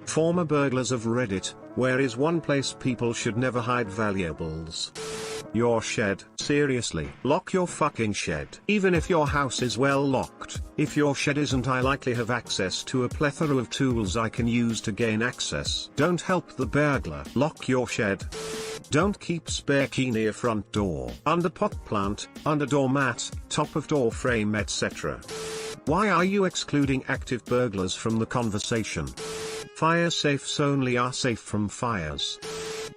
Former burglars of Reddit, where is one place people should never hide valuables? Your shed. Seriously, lock your fucking shed. Even if your house is well locked, if your shed isn't, I likely have access to a plethora of tools I can use to gain access. Don't help the burglar. Lock your shed. Don't keep spare key near front door, under pot plant, under doormat, top of door frame, etc. Why are you excluding active burglars from the conversation? Fire safes only are safe from fires.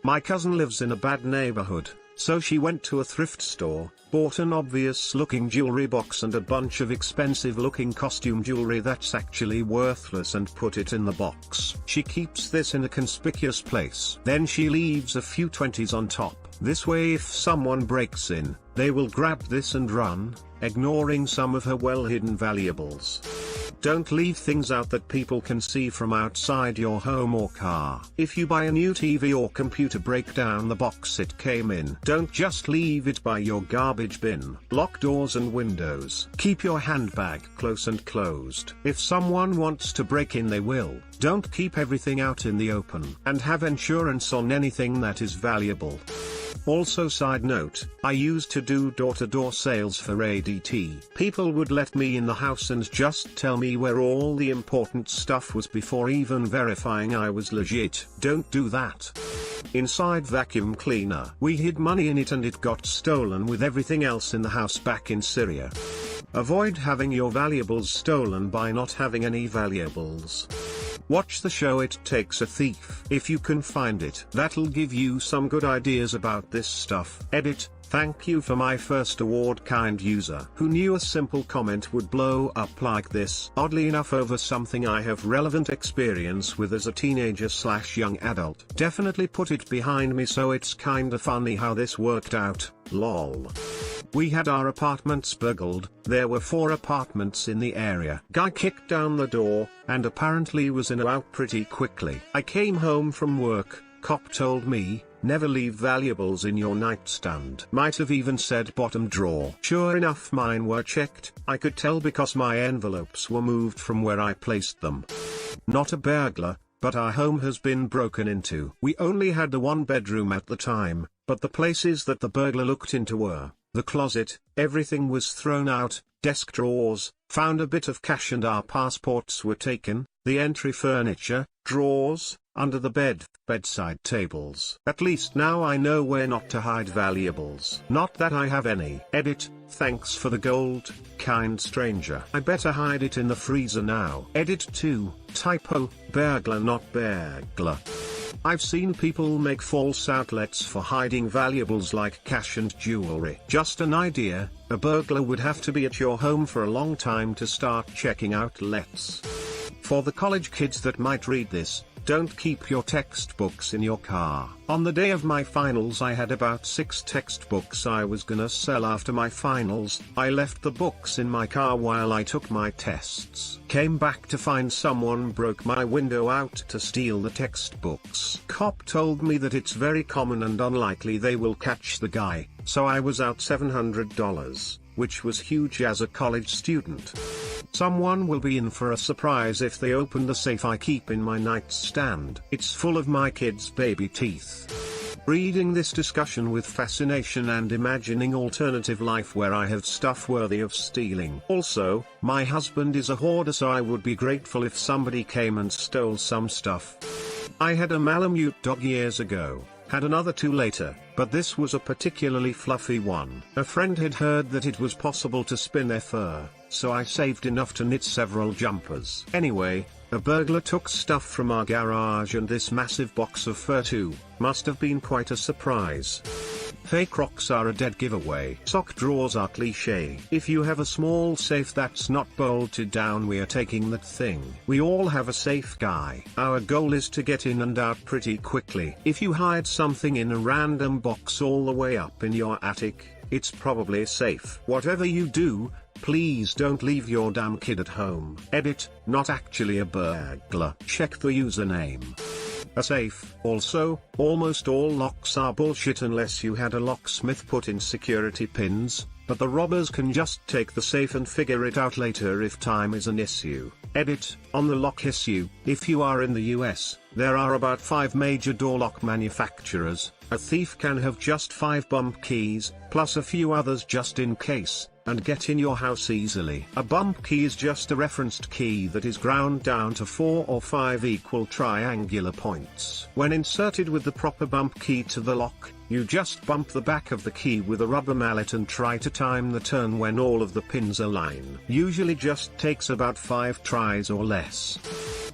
My cousin lives in a bad neighborhood, so she went to a thrift store, bought an obvious looking jewelry box and a bunch of expensive looking costume jewelry that's actually worthless and put it in the box. She keeps this in a conspicuous place. Then she leaves a few 20s on top. This way if someone breaks in, they will grab this and run, ignoring some of her well-hidden valuables. Don't leave things out that people can see from outside your home or car. If you buy a new TV or computer, break down the box it came in. Don't just leave it by your garbage bin. Lock doors and windows. Keep your handbag close and closed. If someone wants to break in, they will. Don't keep everything out in the open. And have insurance on anything that is valuable. Also, side note, I used to do door-to-door sales for ADT. People would let me in the house and just tell me where all the important stuff was before even verifying I was legit. Don't do that. Inside vacuum cleaner. We hid money in it and it got stolen with everything else in the house back in Syria. Avoid having your valuables stolen by not having any valuables. Watch the show It Takes a Thief if you can find it. That'll give you some good ideas about this stuff. Edit. Thank you for my first award, kind user. Who knew a simple comment would blow up like this? Oddly enough, over something I have relevant experience with as a teenager/young adult. Definitely put it behind me, so it's kinda funny how this worked out. Lol. We had our apartments burgled. There were 4 apartments in the area. Guy kicked down the door, and apparently was in and out pretty quickly. I came home from work, cop told me, never leave valuables in your nightstand. Might have even said bottom drawer. Sure enough, mine were checked. I could tell because my envelopes were moved from where I placed them. Not a burglar, but our home has been broken into. We only had the 1 bedroom at the time, but the places that the burglar looked into were the closet. Everything was thrown out, desk drawers, found a bit of cash and our passports were taken, the entry furniture, drawers, under the bed, bedside tables. At least now I know where not to hide valuables. Not that I have any. Edit. Thanks for the gold, kind stranger. I better hide it in the freezer now. Edit 2, typo, burglar not burglar. I've seen people make false outlets for hiding valuables like cash and jewelry. Just an idea, a burglar would have to be at your home for a long time to start checking outlets. For the college kids that might read this, don't keep your textbooks in your car. On the day of my finals, I had about 6 textbooks I was gonna sell after my finals. I left the books in my car while I took my tests. Came back to find someone broke my window out to steal the textbooks. Cop told me that it's very common and unlikely they will catch the guy, so I was out $700, which was huge as a college student. Someone will be in for a surprise if they open the safe I keep in my nightstand. It's full of my kids' baby teeth. Reading this discussion with fascination and imagining alternative life where I have stuff worthy of stealing. Also, my husband is a hoarder, so I would be grateful if somebody came and stole some stuff. I had a Malamute dog years ago. Had another 2 later, but this was a particularly fluffy one. A friend had heard that it was possible to spin their fur, so I saved enough to knit several jumpers. Anyway, a burglar took stuff from our garage and this massive box of fur too. Must have been quite a surprise. Fake rocks are a dead giveaway. Sock drawers are cliché. If you have a small safe that's not bolted down, we are taking that thing. We all have a safe, guy. Our goal is to get in and out pretty quickly. If you hide something in a random box all the way up in your attic, it's probably safe. Whatever you do, please don't leave your damn kid at home. Edit. Not actually a burglar. Check the username. A safe. Also, almost all locks are bullshit unless you had a locksmith put in security pins, but the robbers can just take the safe and figure it out later if time is an issue. Edit, on the lock issue, if you are in the US, there are about 5 major door lock manufacturers. A thief can have just 5 bump keys, plus a few others just in case, and get in your house easily. A bump key is just a referenced key that is ground down to 4 or 5 equal triangular points. When inserted with the proper bump key to the lock, you just bump the back of the key with a rubber mallet and try to time the turn when all of the pins align. Usually just takes about 5 tries or less.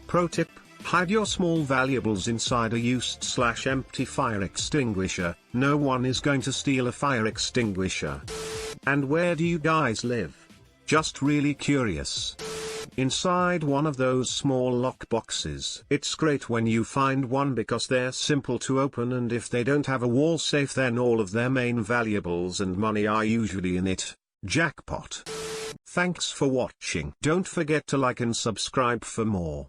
Pro tip: hide your small valuables inside a used/empty fire extinguisher. No one is going to steal a fire extinguisher. And where do you guys live? Just really curious. Inside one of those small lock boxes. It's great when you find one because they're simple to open, and if they don't have a wall safe then all of their main valuables and money are usually in it. Jackpot. Thanks for watching. Don't forget to like and subscribe for more.